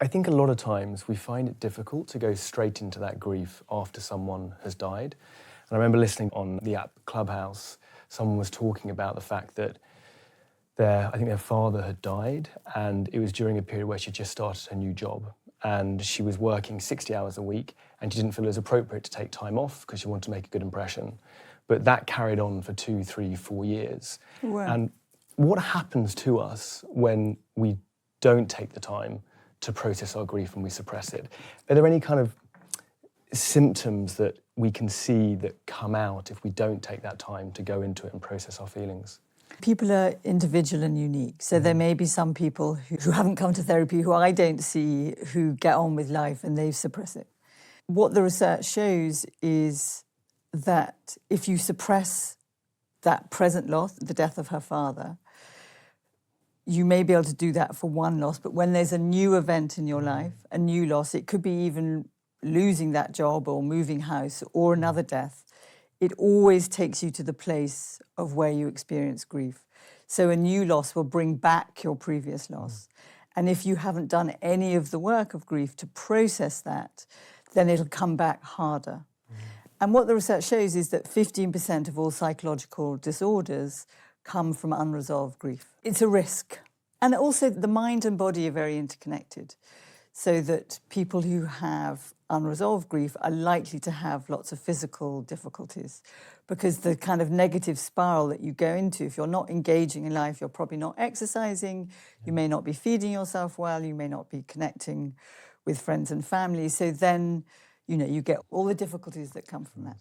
I think a lot of times we find it difficult to go straight into that grief after someone has died. And I remember listening on the app Clubhouse, someone was talking about the fact that I think their father had died, and it was during a period where she just started a new job. And she was working 60 hours a week, and she didn't feel it was appropriate to take time off because she wanted to make a good impression. But that carried on for 2, 3, 4 years. Wow. And what happens to us when we don't take the time to process our grief and we suppress it? Are there any kind of symptoms that we can see that come out if we don't take that time to go into it and process our feelings? People are individual and unique. So there may be some people who haven't come to therapy, who I don't see, who get on with life and they suppress it. What the research shows is that if you suppress that present loss, the death of her father, you may be able to do that for one loss, but when there's a new event in your life, a new loss, it could be even losing that job or moving house or another death, it always takes you to the place of where you experience grief. So a new loss will bring back your previous loss. And if you haven't done any of the work of grief to process that, then it'll come back harder. And what the research shows is that 15% of all psychological disorders come from unresolved grief. It's a risk. And also the mind and body are very interconnected, so that people who have unresolved grief are likely to have lots of physical difficulties, because the kind of negative spiral that you go into, if you're not engaging in life, you're probably not exercising, you may not be feeding yourself well, you may not be connecting with friends and family. So then, you get all the difficulties that come from that.